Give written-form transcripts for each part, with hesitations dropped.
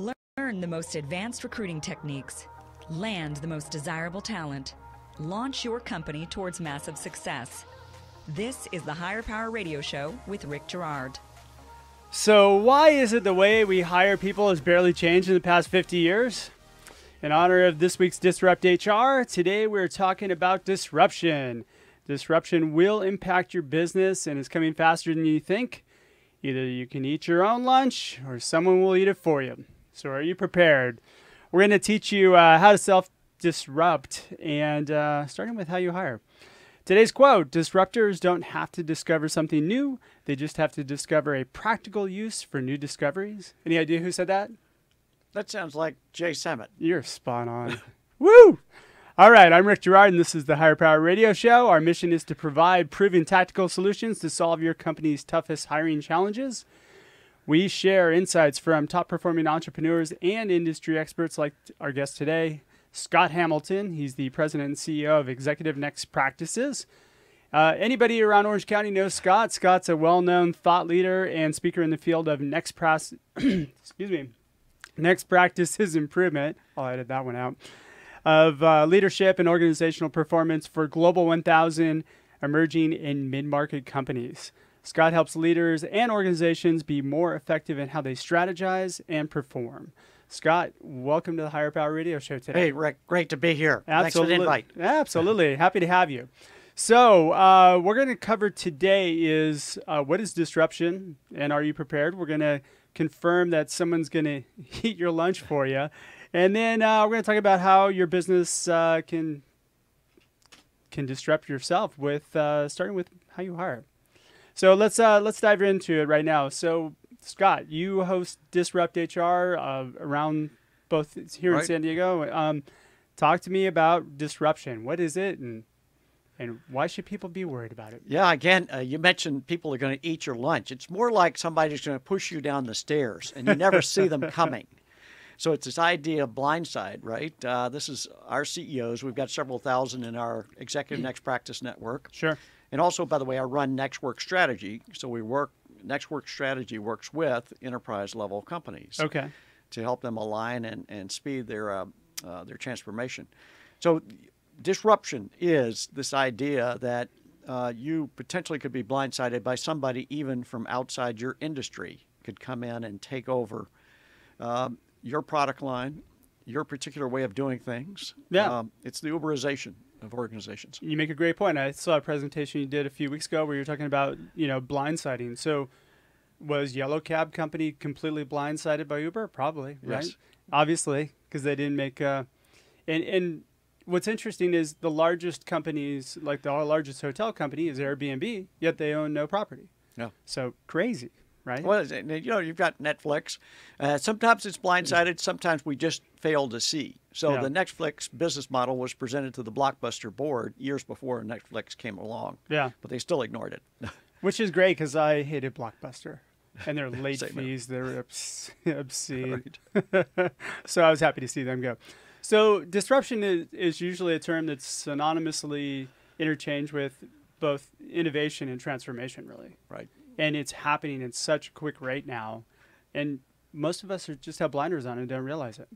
Learn the most advanced recruiting techniques. Land the most desirable talent. Launch your company towards massive success. This is the Higher Power Radio Show with Rick Girard. So why is it the way we hire people has barely changed in the past 50 years? In honor of this week's Disrupt HR, today we're talking about disruption. Disruption will impact your business and is coming faster than you think. Either you can eat your own lunch or someone will eat it for you. So are you prepared? We're going to teach you how to self-disrupt and starting with how you hire. Today's quote, disruptors don't have to discover something new. They just have to discover a practical use for new discoveries. Any idea who said that? That sounds like Jay Sammet. You're spot on. Woo! All right, I'm Rick Girard, and this is the Higher Power Radio Show. Our mission is to provide proven tactical solutions to solve your company's toughest hiring challenges. We share insights from top-performing entrepreneurs and industry experts like our guest today, Scott Hamilton. He's the president and CEO of Executive Next Practices. Anybody around Orange County knows Scott. Scott's a well-known thought leader and speaker in the field of Next Practices improvement. I'll edit that one out. Of leadership and organizational performance for Global 1000 emerging and mid-market companies. Scott helps leaders and organizations be more effective in how they strategize and perform. Scott, welcome to the Higher Power Radio Show today. Hey, Rick, great to be here. Absolutely. Thanks for the invite. Absolutely. Happy to have you. So we're going to cover today is what is disruption, and are you prepared? We're going to confirm that someone's going to eat your lunch for you. And then we're going to talk about how your business can disrupt yourself with starting with how you hire. So let's dive into it right now. So Scott, you host Disrupt HR around both here in San Diego. Talk to me about disruption. What is it, and why should people be worried about it? Yeah, again, you mentioned people are going to eat your lunch. It's more like somebody's going to push you down the stairs, and you never see them coming. So it's this idea of blindside, right? This is our CEOs. We've got several thousand in our Executive Next Practice Network. Sure. And also, by the way, I run Nextwork Strategy. So Nextwork Strategy works with enterprise-level companies to help them align and speed their transformation. So disruption is this idea that you potentially could be blindsided by somebody even from outside your industry could come in and take over your product line, your particular way of doing things. Yeah. It's the Uberization of organizations. You make a great point. I saw a presentation you did a few weeks ago where you were talking about, blindsiding. So was Yellow Cab Company completely blindsided by Uber? Probably, right? Yes. Obviously, because they didn't make and what's interesting is the largest companies, like the largest hotel company is Airbnb, yet they own no property. Yeah. So crazy. Right. Well, you've got Netflix. Sometimes it's blindsided. Sometimes we just fail to see. So the Netflix business model was presented to the Blockbuster board years before Netflix came along. Yeah. But they still ignored it. Which is great because I hated Blockbuster. And their late fees, they're obscene. So I was happy to see them go. So disruption is usually a term that's synonymously interchanged with both innovation and transformation, really. Right. And it's happening in such a quick rate now. And most of us just have blinders on and don't realize it.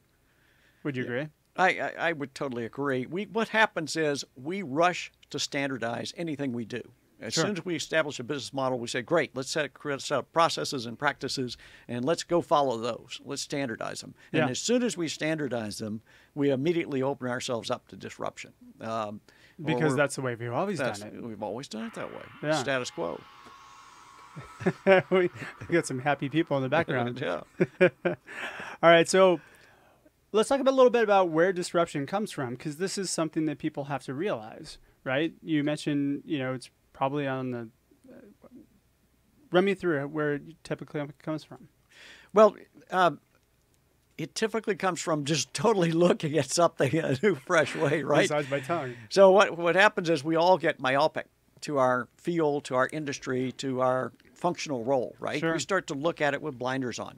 Would you agree? I would totally agree. What happens is we rush to standardize anything we do. As soon as we establish a business model, we say, great, let's set up processes and practices, and let's go follow those. Let's standardize them. And as soon as we standardize them, we immediately open ourselves up to disruption. Because that's the way we've always done it. We've always done it that way. Yeah. Status quo. We got some happy people in the background. Yeah. All right, so let's talk a little bit about where disruption comes from, because this is something that people have to realize, right? You mentioned, it's probably on the run me through where it typically comes from. Well, it typically comes from just totally looking at something in a new, fresh way, right? Besides my tongue. So what happens is we all get myopic to our field, to our industry, to our functional role, right? Sure. We start to look at it with blinders on.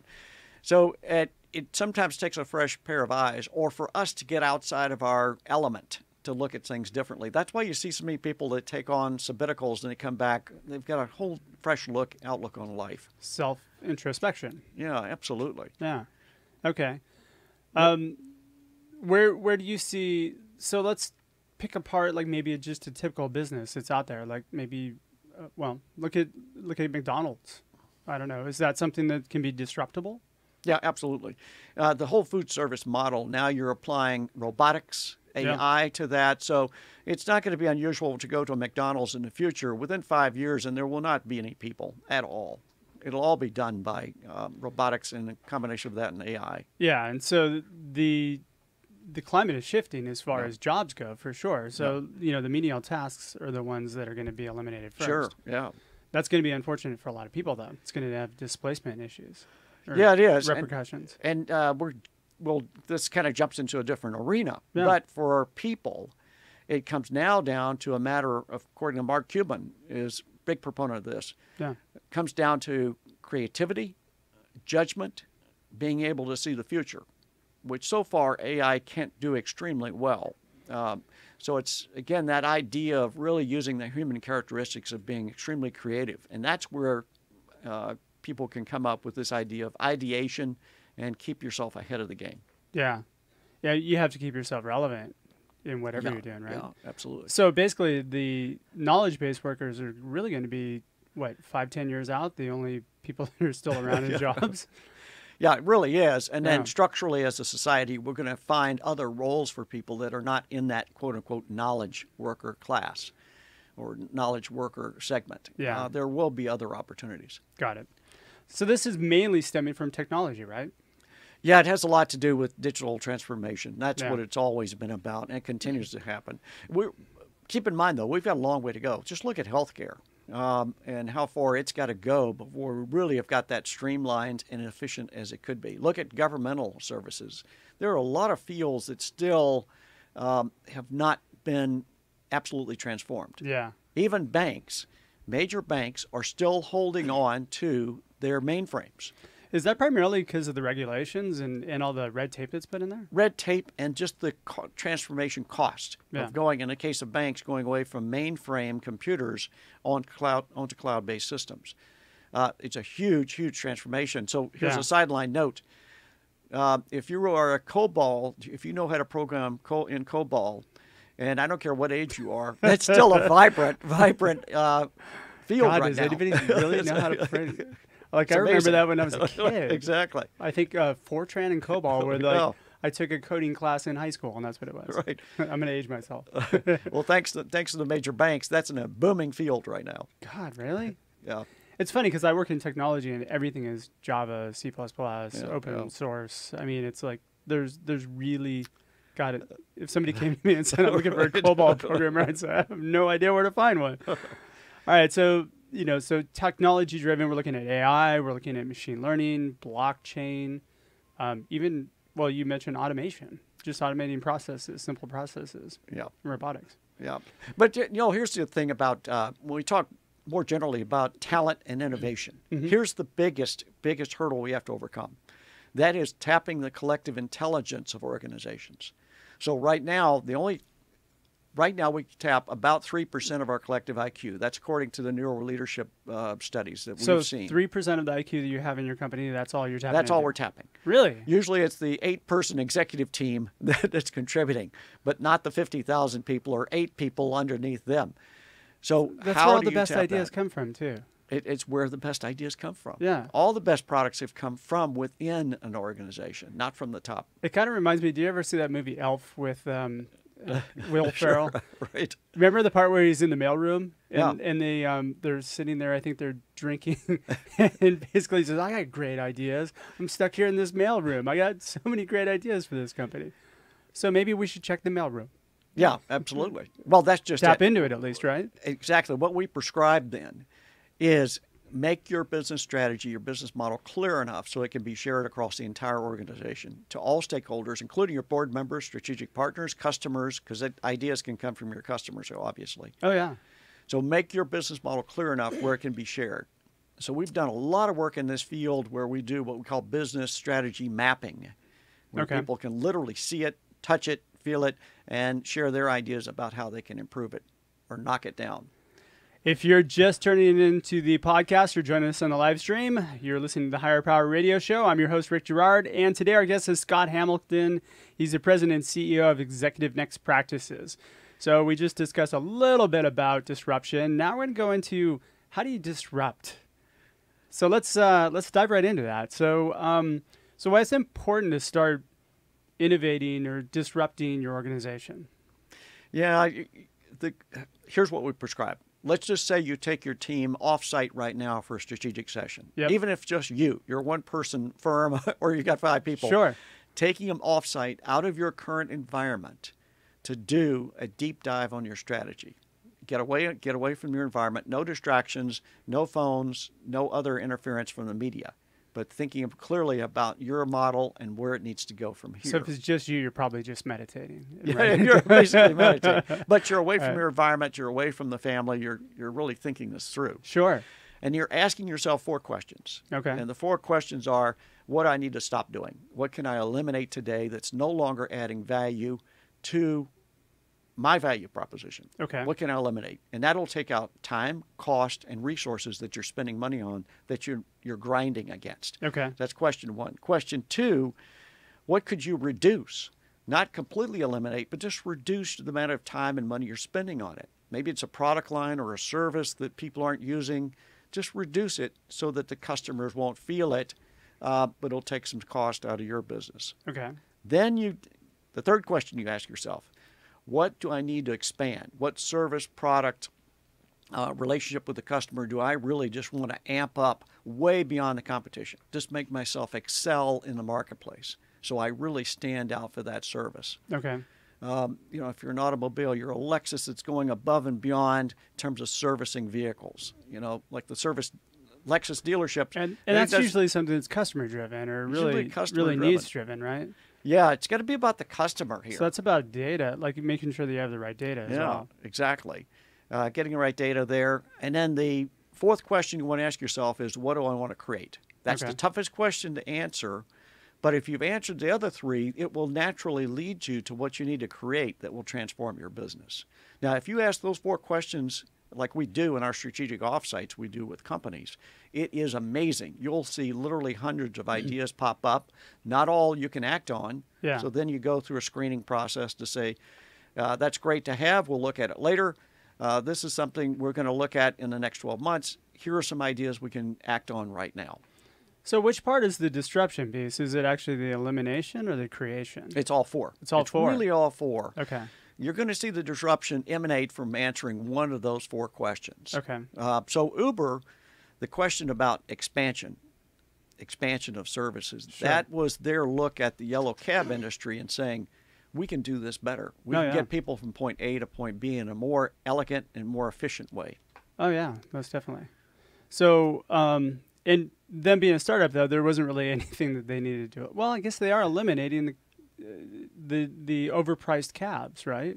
So it sometimes takes a fresh pair of eyes, or for us to get outside of our element to look at things differently. That's why you see so many people that take on sabbaticals and they come back, they've got a whole fresh outlook on life. Self-introspection. Yeah, absolutely. Yeah. Okay. Where do you see? So let's pick apart like maybe just a typical business that's out there. Like maybe, look at McDonald's. I don't know. Is that something that can be disruptable? Yeah, absolutely. The whole food service model, now you're applying robotics, AI to that. So it's not going to be unusual to go to a McDonald's in the future within 5 years and there will not be any people at all. It'll all be done by robotics and a combination of that and AI. Yeah, and so the climate is shifting as far as jobs go, for sure. So, the menial tasks are the ones that are going to be eliminated first. Sure, yeah. That's going to be unfortunate for a lot of people, though. It's going to have displacement issues. Yeah, it is. Repercussions. And this kind of jumps into a different arena. Yeah. But for people, it comes now down to a matter of, according to Mark Cuban, is a big proponent of this. Yeah. It comes down to creativity, judgment, being able to see the future, which so far AI can't do extremely well. So it's, again, that idea of really using the human characteristics of being extremely creative. And that's where people can come up with this idea of ideation and keep yourself ahead of the game. Yeah. Yeah, you have to keep yourself relevant in whatever you're doing, right? Yeah, absolutely. So basically, the knowledge-based workers are really going to be, 5-10 years out, the only people that are still around in jobs? Yeah, it really is. And then structurally as a society, we're going to find other roles for people that are not in that quote-unquote knowledge worker class or knowledge worker segment. Yeah. There will be other opportunities. Got it. So this is mainly stemming from technology, right? Yeah, it has a lot to do with digital transformation. That's what it's always been about, and it continues to happen. Keep in mind, though, we've got a long way to go. Just look at healthcare and how far it's got to go before we really have got that streamlined and efficient as it could be. Look at governmental services. There are a lot of fields that still have not been absolutely transformed. Yeah. Even banks, major banks, are still holding on to their mainframes. Is that primarily because of the regulations and all the red tape that's been in there? Red tape and just the transformation cost of going, in the case of banks, going away from mainframe computers onto cloud-based systems. It's a huge, huge transformation. So here's a sideline note. If you are a COBOL, if you know how to program in COBOL, and I don't care what age you are, that's still a vibrant field God, right does now. anybody really know how to print it? Like, It's I remember amazing. that when I was a kid. Exactly. I think Fortran and COBOL were like, I took a coding class in high school, and that's what it was. Right. I'm going to age myself. Well, thanks to the major banks, that's in a booming field right now. God, really? Yeah. It's funny because I work in technology, and everything is Java, C++, open source. I mean, it's like there's really got it. If somebody came to me and said, I'm looking for a COBOL programmer, I'd say, I have no idea where to find one. All right, so so technology driven, we're looking at AI, we're looking at machine learning, blockchain, even, you mentioned automation, just automating processes, simple processes. Yeah. Robotics. Yeah. But, here's the thing about when we talk more generally about talent and innovation. Mm-hmm. Here's the biggest hurdle we have to overcome. That is tapping the collective intelligence of organizations. So right now we tap about 3% of our collective IQ. That's according to the neural leadership studies that we've seen. So 3% of the IQ that you have in your company, that's all you're tapping That's all into? we're tapping. Really? Usually it's the 8-person executive team that's contributing, but not the 50,000 people or 8 people underneath them. So that's how where all do the you best tap ideas that? come from, too. It's where the best ideas come from. Yeah. All the best products have come from within an organization, not from the top. It kind of reminds me, do you ever see that movie Elf with Will Ferrell? Right. Remember the part where he's in the mailroom and, Yeah. and they're sitting there, I think they're drinking, and basically he says, I got great ideas. I'm stuck here in this mailroom. I got so many great ideas for this company. So maybe we should check the mailroom. Yeah, absolutely. Well, that's just Tap into it at least, right? Exactly. What we prescribe then is make your business strategy, your business model clear enough so it can be shared across the entire organization to all stakeholders, including your board members, strategic partners, customers, because ideas can come from your customers, obviously. Oh, yeah. So make your business model clear enough where it can be shared. So we've done a lot of work in this field where we do what we call business strategy mapping, where people can literally see it, touch it, feel it, and share their ideas about how they can improve it or knock it down. If you're just turning into the podcast or joining us on the live stream, you're listening to the Higher Power Radio Show. I'm your host, Rick Girard, and today our guest is Scott Hamilton. He's the president and CEO of Executive Next Practices. So we just discussed a little bit about disruption. Now we're going to go into how do you disrupt. So let's dive right into that. So why it's important to start innovating or disrupting your organization? Yeah, here's what we prescribe. Let's just say you take your team off-site right now for a strategic session. Yep. Even if just you're a one-person firm or you got 5 people. Sure. Taking them off-site out of your current environment to do a deep dive on your strategy. Get away from your environment. No distractions, no phones, no other interference from the media. But thinking clearly about your model and where it needs to go from here. So if it's just you're probably just meditating. Yeah, you're basically meditating. But you're away from your environment. You're away from the family. You're really thinking this through. Sure. And you're asking yourself 4 questions. Okay. And the 4 questions are, what do I need to stop doing? What can I eliminate today that's no longer adding value to my value proposition? Okay. What can I eliminate? And that'll take out time, cost, and resources that you're spending money on that you're grinding against. Okay. That's question 1. Question 2, what could you reduce? Not completely eliminate, but just reduce the amount of time and money you're spending on it. Maybe it's a product line or a service that people aren't using. Just reduce it so that the customers won't feel it, but it'll take some cost out of your business. Okay. Then the third question you ask yourself, what do I need to expand? What service, product, relationship with the customer do I really just want to amp up way beyond the competition? Just make myself excel in the marketplace so I really stand out for that service. Okay. If you're an automobile, you're a Lexus that's going above and beyond in terms of servicing vehicles. Like the service Lexus dealerships. And that's usually something that's customer driven or really needs driven, right? Yeah, it's got to be about the customer here. So that's about data, like making sure that you have the right data as well. Yeah, exactly. Getting the right data there. And then the 4th question you want to ask yourself is, what do I want to create? That's the toughest question to answer. But if you've answered the other 3, it will naturally lead you to what you need to create that will transform your business. Now, if you ask those 4 questions like we do in our strategic offsites we do with companies, it is amazing. You'll see literally hundreds of ideas pop up. Not all you can act on. Yeah. So then you go through a screening process to say, that's great to have. We'll look at it later. This is something we're going to look at in the next 12 months. Here are some ideas we can act on right now. So which part is the disruption piece? Is it actually the elimination or the creation? It's all 4. It's all 4. Really all 4. Okay. You're going to see the disruption emanate from answering one of those 4 questions. Okay. So Uber, the question about expansion of services, Sure. that was their look at the yellow cab industry and saying, we can do this better. We can get people from point A to point B in a more elegant and more efficient way. Oh, yeah, most definitely. So, and them being a startup, though, there wasn't really anything that they needed to do. Well, I guess they are eliminating the overpriced cabs, right?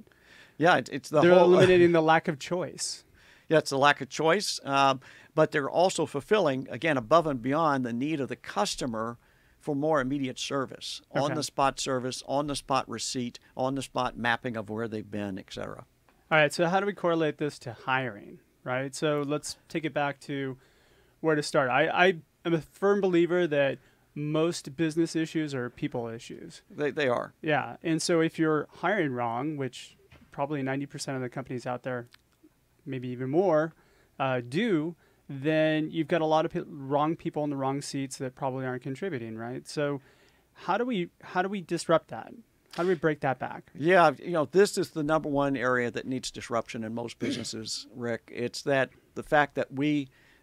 Yeah, they're eliminating the lack of choice. Yeah, it's the lack of choice, but they're also fulfilling, again, above and beyond the need of the customer for more immediate service, on-the-spot service, on-the-spot receipt, on-the-spot mapping of where they've been, et cetera. All right, so how do we correlate this to hiring, right? So let's take it back to where to start. I am a firm believer that most business issues are people issues. They are. Yeah. And so if you're hiring wrong, which probably 90% of the companies out there, maybe even more, do, then you've got a lot of wrong people in the wrong seats that probably aren't contributing, right? So how do we disrupt that? How do we break that back? Yeah, this is the number one area that needs disruption in most businesses, Rick. It's the fact that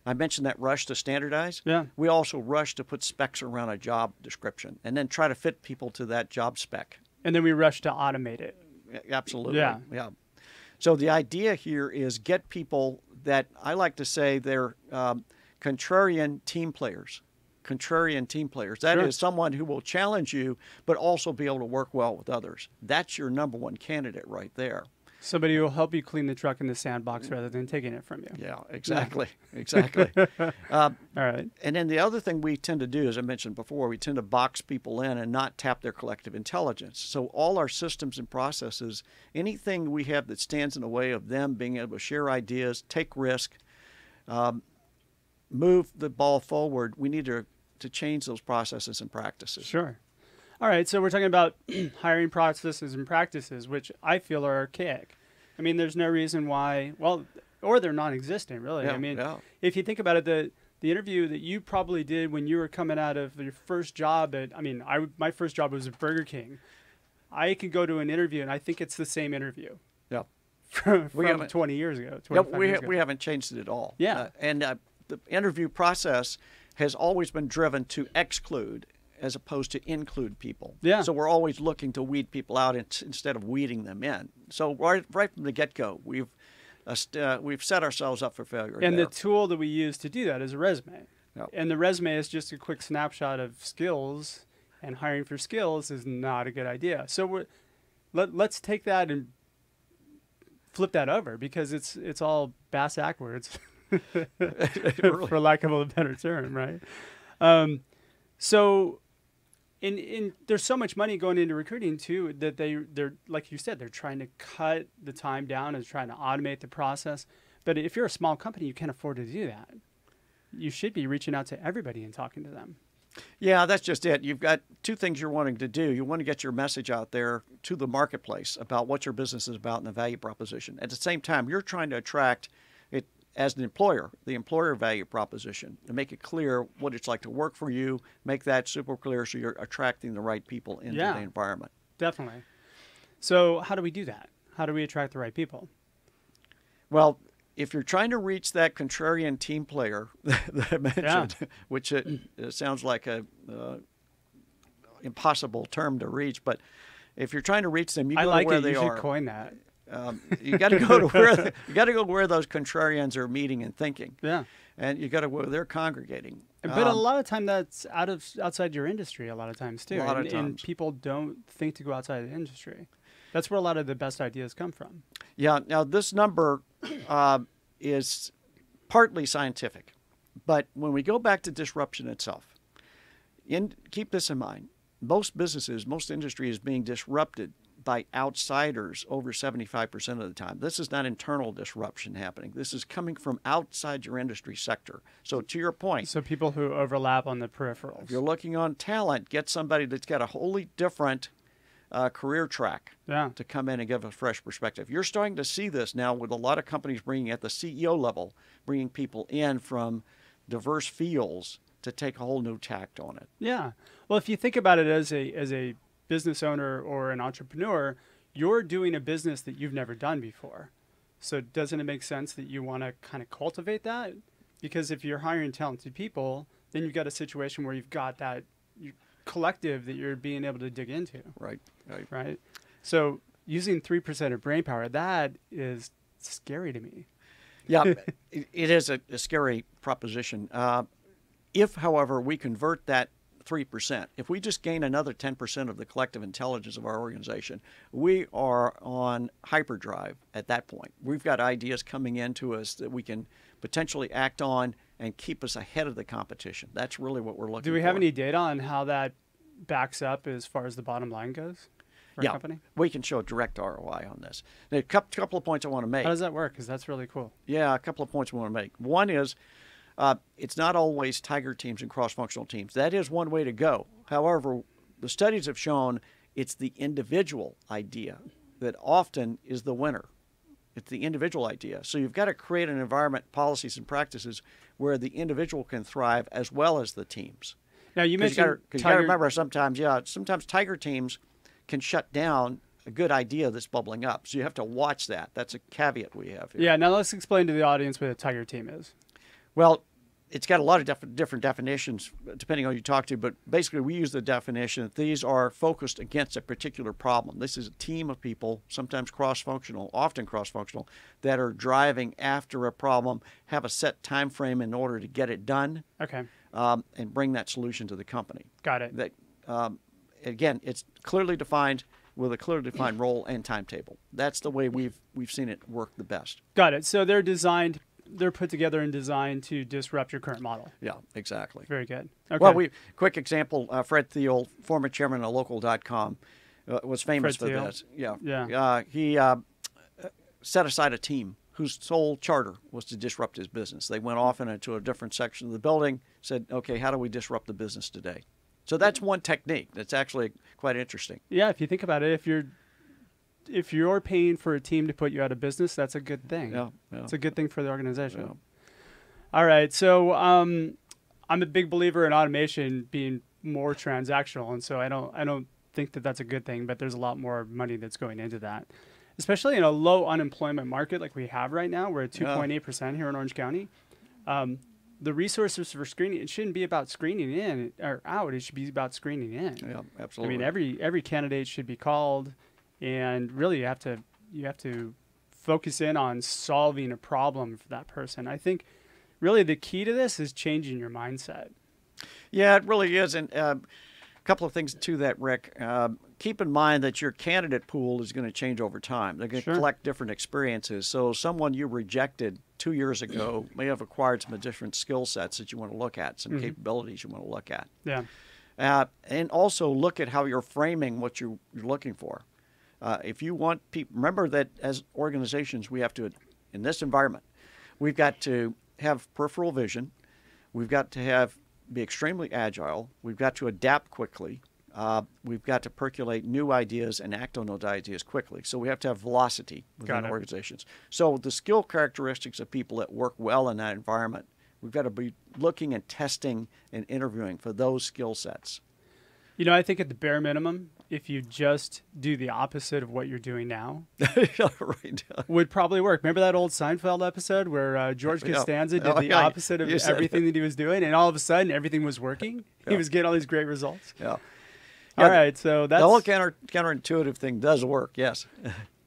I mentioned that rush to standardize. Yeah. We also rush to put specs around a job description and then try to fit people to that job spec. And then we rush to automate it. Absolutely. Yeah. So the idea here is get people that I like to say they're contrarian team players. That is someone who will challenge you, but also be able to work well with others. That's your number one candidate right there. Somebody who will help you clean the truck in the sandbox rather than taking it from you. Yeah, exactly. Yeah. Exactly. All right. And then the other thing we tend to do, as I mentioned before, we tend to box people in and not tap their collective intelligence. So all our systems and processes, anything we have that stands in the way of them being able to share ideas, take risk, move the ball forward, we need to change those processes and practices. Sure. All right, so we're talking about hiring processes and practices, which I feel are archaic. I mean, there's no reason why, well, or they're non-existent, really. Yeah, I mean, yeah. if you think about it, the interview that you probably did when you were coming out of your first job my first job was at Burger King. I could go to an interview, and I think it's the same interview. Yeah. From 20 years ago, 25 years ago. We haven't changed it at all. Yeah. And the interview process has always been driven to exclude as opposed to include people. Yeah. So we're always looking to weed people out instead of weeding them in. So right from the get-go, we've set ourselves up for failure. And there. the tool that we use to do that is a resume. Yep. And the resume is just a quick snapshot of skills, and hiring for skills is not a good idea. So let's take that and flip that over, because it's all bass backwards, Really. for lack of a better term, right? So there's so much money going into recruiting too that they're like you said, they're trying to cut the time down and trying to automate the process. But if you're a small company, you can't afford to do that. You should be reaching out to everybody and talking to them. Yeah, that's just it. You've got two things you're wanting to do. You want to get your message out there to the marketplace about what your business is about and the value proposition. At the same time, you're trying to attract it as an employer, the employer value proposition, to make it clear what it's like to work for you, make that super clear so you're attracting the right people into the environment. Definitely. So how do we do that? How do we attract the right people? Well, if you're trying to reach that contrarian team player that I mentioned, which it sounds like a impossible term to reach, but if you're trying to reach them, you go to where they are. You should coin that. You got to go to where those contrarians are meeting and thinking. Yeah, and you got to where they're congregating. But a lot of time that's outside your industry. A lot of times too, and people don't think to go outside the industry. That's where a lot of the best ideas come from. Yeah. Now this number is partly scientific, but when we go back to disruption itself, keep this in mind: most businesses, most industry is being disrupted by outsiders over 75% of the time. This is not internal disruption happening. This is coming from outside your industry sector. So to your point. So people who overlap on the peripherals. If you're looking on talent, get somebody that's got a wholly different career track to come in and give a fresh perspective. You're starting to see this now with a lot of companies bringing at the CEO level, bringing people in from diverse fields to take a whole new tact on it. Yeah. Well, if you think about it as a business owner or an entrepreneur, you're doing a business that you've never done before. So doesn't it make sense that you want to kind of cultivate that? Because if you're hiring talented people, then you've got a situation where you've got that collective that you're being able to dig into. Right. So using 3% of brain power, that is scary to me. Yeah, it is a scary proposition. If, however, we convert that 3%, if we just gain another 10% of the collective intelligence of our organization, we are on hyperdrive at that point. We've got ideas coming into us that we can potentially act on and keep us ahead of the competition. That's really what we're looking for. Do we have any data on how that backs up as far as the bottom line goes for a company? We can show direct ROI on this. Now, a couple of points I want to make. How does that work? Because that's really cool. Yeah, a couple of points I want to make. One is, it's not always tiger teams and cross-functional teams. That is one way to go. However, the studies have shown it's the individual idea that often is the winner. It's the individual idea. So you've got to create an environment, policies, and practices where the individual can thrive as well as the teams. Now, you mentioned you got to remember sometimes tiger teams can shut down a good idea that's bubbling up. So you have to watch that. That's a caveat we have here. Yeah, now let's explain to the audience what a tiger team is. Well, it's got a lot of different definitions depending on who you talk to, but basically we use the definition that these are focused against a particular problem. This is a team of people, sometimes cross-functional, often cross-functional, that are driving after a problem, have a set time frame in order to get it done, and bring that solution to the company. Got it. That, again, it's clearly defined. with a clearly defined role and timetable. That's the way we've seen it work the best. Got it. So they're put together and designed to disrupt your current model. Yeah, exactly. Very good. Okay. Well, quick example, Fred Thiel, former chairman of Local.com, was famous for this. Yeah. He set aside a team whose sole charter was to disrupt his business. They went off into a different section of the building, said, okay, how do we disrupt the business today? So that's one technique that's actually quite interesting. Yeah, if you think about it, if you're paying for a team to put you out of business, that's a good thing. Yeah. It's a good thing for the organization. Yeah. All right, so I'm a big believer in automation being more transactional, and so I don't think that that's a good thing, but there's a lot more money that's going into that. Especially in a low unemployment market like we have right now. We're at 2.8% here in Orange County. The resources for screening, it shouldn't be about screening in or out. It should be about screening in. Yeah, absolutely. I mean, every candidate should be called, and really you have to focus in on solving a problem for that person. I think really the key to this is changing your mindset. Yeah, it really is. And couple of things to that, Rick. Keep in mind that your candidate pool is going to change over time. They're going to collect different experiences. So someone you rejected 2 years ago may have acquired some different skill sets that you want to look at, some capabilities you want to look at. Yeah. And also look at how you're framing what you're looking for. If you want people, remember that as organizations, we have to, in this environment, we've got to have peripheral vision. We've got to be extremely agile. We've got to adapt quickly. We've got to percolate new ideas and act on those ideas quickly. So we have to have velocity within organizations. So the skill characteristics of people that work well in that environment, we've got to be looking and testing and interviewing for those skill sets. You know, I think at the bare minimum, if you just do the opposite of what you're doing now, would probably work. Remember that old Seinfeld episode where George Costanza did the opposite of everything that he was doing, and all of a sudden everything was working? He was getting all these great results. Yeah. All right, so that's... The whole counterintuitive thing does work, yes.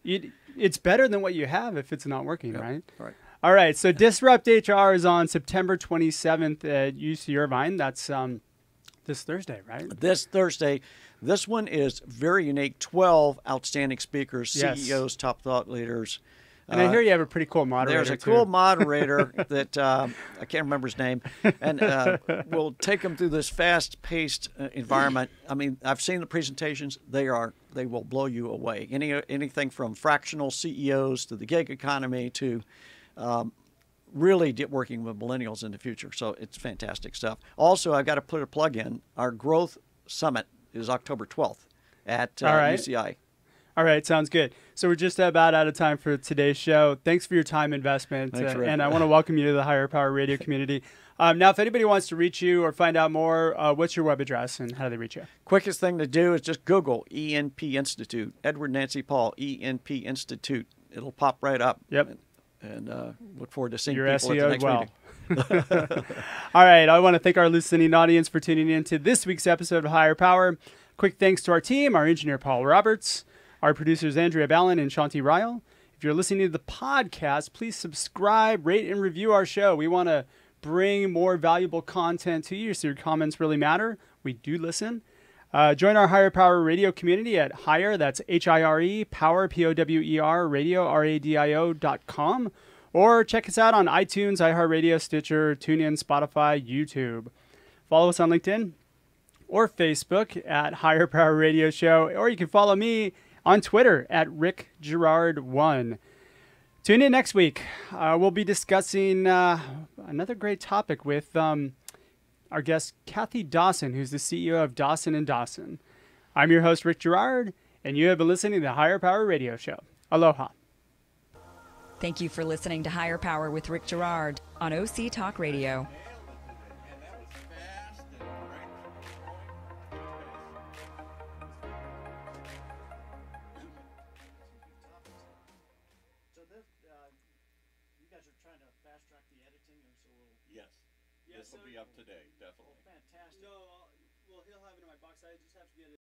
It's better than what you have if it's not working, right? Right. All right, so Disrupt HR is on September 27th at UC Irvine. That's this Thursday, right? This Thursday. This one is very unique. 12 outstanding speakers, CEOs, top thought leaders. And I hear you have a pretty cool moderator. There's a cool moderator that I can't remember his name, and we'll take them through this fast-paced environment. I mean, I've seen the presentations; they will blow you away. Anything from fractional CEOs to the gig economy to really working with millennials in the future. So it's fantastic stuff. Also, I've got to put a plug in. Our Growth Summit is October 12th at UCI. All right, sounds good. So we're just about out of time for today's show. Thanks for your time investment. And I want to welcome you to the Higher Power Radio community. Now, if anybody wants to reach you or find out more, what's your web address and how do they reach you? Quickest thing to do is just Google ENP Institute, Edward Nancy Paul, ENP Institute. It'll pop right up. Yep. And look forward to seeing your people SEO at the next meeting. All right. I want to thank our listening audience for tuning in to this week's episode of Higher Power. Quick thanks to our team, our engineer, Paul Roberts, our producers, Andrea Ballin and Shanti Ryle. If you're listening to the podcast, please subscribe, rate, and review our show. We want to bring more valuable content to you, so your comments really matter. We do listen. Join our Higher Power Radio community at Higher, that's H-I-R-E, Power, P-O-W-E-R, radio, R-A-D-I-O.com. Or check us out on iTunes, iHeartRadio, Stitcher, TuneIn, Spotify, YouTube. Follow us on LinkedIn or Facebook at Higher Power Radio Show. Or you can follow me on Twitter at RickGerard1. Tune in next week. We'll be discussing another great topic with our guest, Kathy Dawson, who's the CEO of Dawson & Dawson. I'm your host, Rick Gerard, and you have been listening to the Higher Power Radio Show. Aloha. Thank you for listening to Higher Power with Rick Gerard on OC Talk Radio. This will be up today, definitely. Fantastic. No, well, he'll have it in my box. I just have to get it.